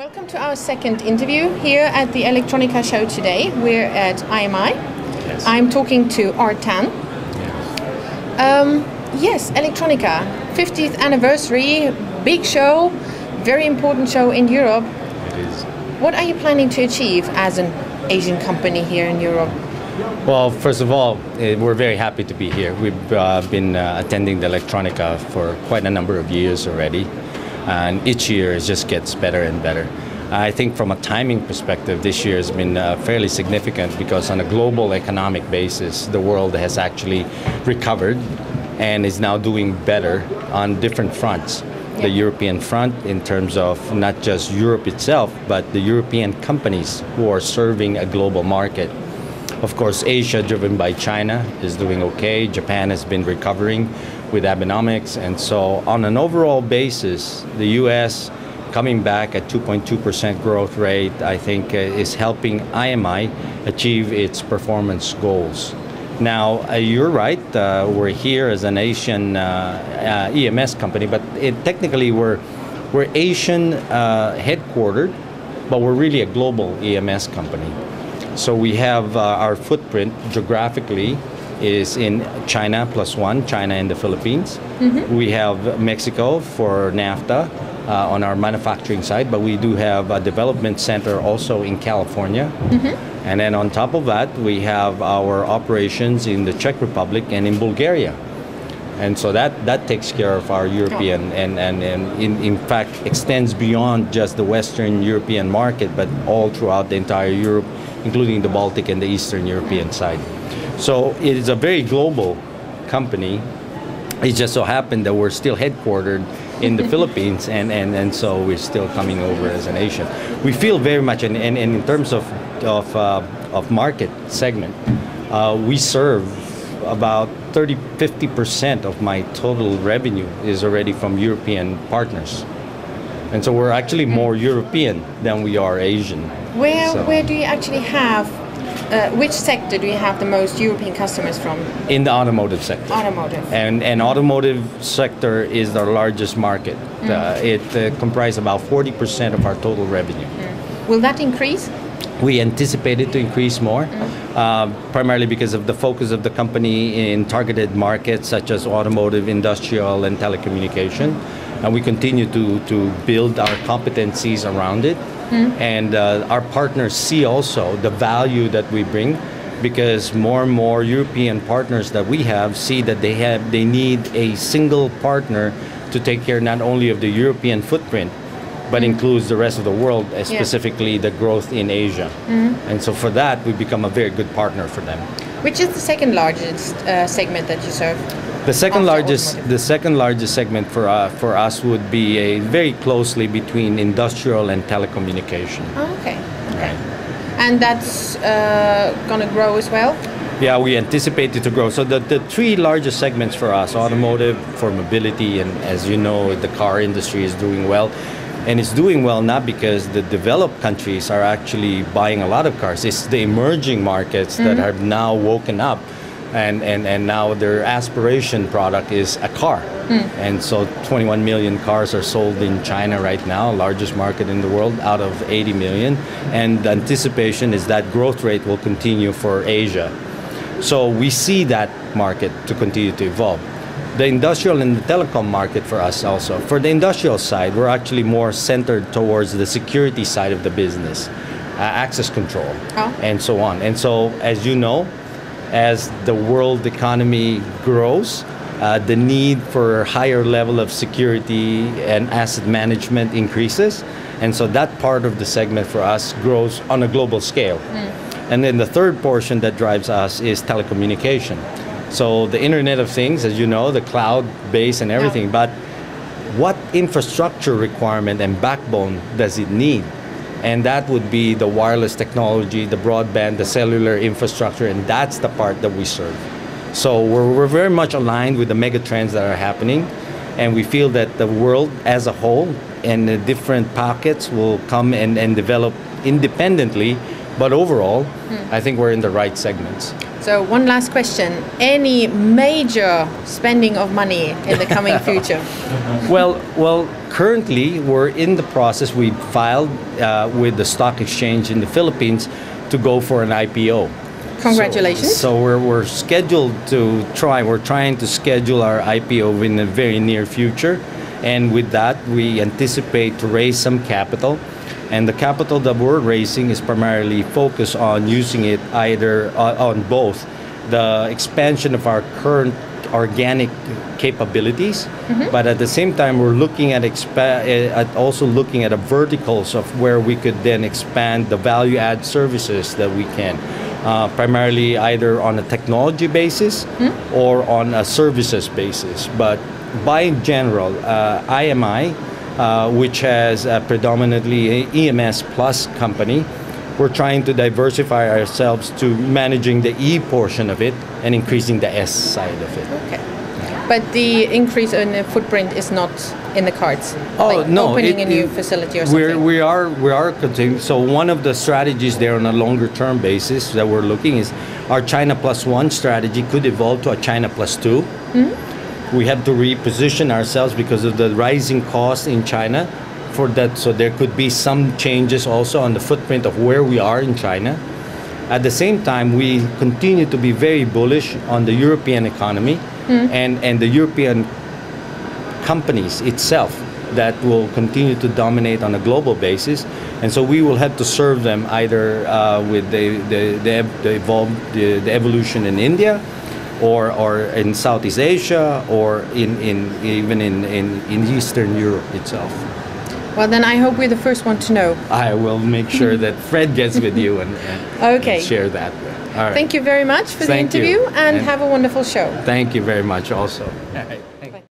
Welcome to our second interview here at the Electronica show today. We're at IMI. Yes. I'm talking to Tan. Yes, Electronica, 50th anniversary, big show, very important show in Europe. It is. What are you planning to achieve as an Asian company here in Europe? Well, first of all, we're very happy to be here. We've been attending the Electronica for quite a number of years already, and each year it just gets better and better. I think from a timing perspective, this year has been fairly significant because on a global economic basis, the world has actually recovered and is now doing better on different fronts. The European front in terms of not just Europe itself, but the European companies who are serving a global market. Of course, Asia, driven by China, is doing okay. Japan has been recovering with Abenomics. And so on an overall basis, the US coming back at 2.2% growth rate, I think is helping IMI achieve its performance goals. Now, you're right, we're here as an Asian EMS company, but technically we're Asian headquartered, but we're really a global EMS company. So we have our footprint geographically is in China +1, China and the Philippines. Mm-hmm. We have Mexico for NAFTA on our manufacturing side, but we do have a development center also in California. Mm-hmm. And then on top of that, we have our operations in the Czech Republic and in Bulgaria. And so that takes care of our European and in fact extends beyond just the Western European market, but all throughout the entire Europe, including the Baltic and the Eastern European side. So it is a very global company. It just so happened that we're still headquartered in the Philippines, and so we're still coming over as an Asian. We feel very much, and in terms of market segment, we serve about 50% of my total revenue is already from European partners. And so we're actually more European than we are Asian. Where do you actually have, which sector do you have the most European customers from? In the automotive sector. Automotive. And automotive sector is our largest market. It comprises about 40% of our total revenue. Will that increase? We anticipate it to increase more, primarily because of the focus of the company in targeted markets such as automotive, industrial, and telecommunication. And we continue to build our competencies around it. And our partners see also the value that we bring, because more and more European partners that we have see that they need a single partner to take care not only of the European footprint, but includes the rest of the world, specifically the growth in Asia. And so for that, we become a very good partner for them. Which is the second largest segment that you serve? The second largest segment for us would be very closely between industrial and telecommunication. Oh, okay. Right. And that's going to grow as well? Yeah, we anticipate it to grow. So the three largest segments for us, automotive, for mobility, and as you know, the car industry is doing well. And it's doing well not because the developed countries are actually buying a lot of cars. It's the emerging markets that have now woken up, and now their aspiration product is a car. And so 21 million cars are sold in China right now, largest market in the world out of 80 million. And the anticipation is that growth rate will continue for Asia. So we see that market to continue to evolve. The industrial and the telecom market for us also. For the industrial side, we're actually more centered towards the security side of the business, access control, and so on. And so, as you know, as the world economy grows, the need for higher level of security and asset management increases. And so that part of the segment for us grows on a global scale. And then the third portion that drives us is telecommunication. So the Internet of Things, as you know, the cloud base and everything, but what infrastructure requirement and backbone does it need? And that would be the wireless technology, the broadband, the cellular infrastructure, and that's the part that we serve. So we're very much aligned with the mega trends that are happening, and we feel that the world as a whole and the different pockets will come and develop independently, but overall, I think we're in the right segments. So one last question. Any major spending of money in the coming future? Well, currently we're in the process. We filed with the stock exchange in the Philippines to go for an IPO. Congratulations. So we're scheduled to try. We're trying to schedule our IPO in the very near future, and with that, we anticipate to raise some capital. And the capital that we're raising is primarily focused on using it either on both the expansion of our current organic capabilities, but at the same time we're looking at also looking at the verticals of where we could then expand the value add services that we can, primarily either on a technology basis or on a services basis. But by general, IMI, which has predominantly an EMS plus company, we're trying to diversify ourselves to managing the E portion of it and increasing the S side of it. Okay. But the increase in the footprint is not in the cards? Oh, like no. Opening a new facility or something? We are continuing. So one of the strategies there on a longer term basis that we're looking is our China plus one strategy could evolve to a China plus two. We have to reposition ourselves because of the rising costs in China for that. So there could be some changes also on the footprint of where we are in China. At the same time, we continue to be very bullish on the European economy and the European companies itself that will continue to dominate on a global basis. And so we will have to serve them either with the evolution in India, or in Southeast Asia, or even in Eastern Europe itself. Well, then I hope we're the first one to know. I will make sure that Fred gets with you and share that. All right. Thank you very much for the interview, and have a wonderful show. Thank you very much also. All right.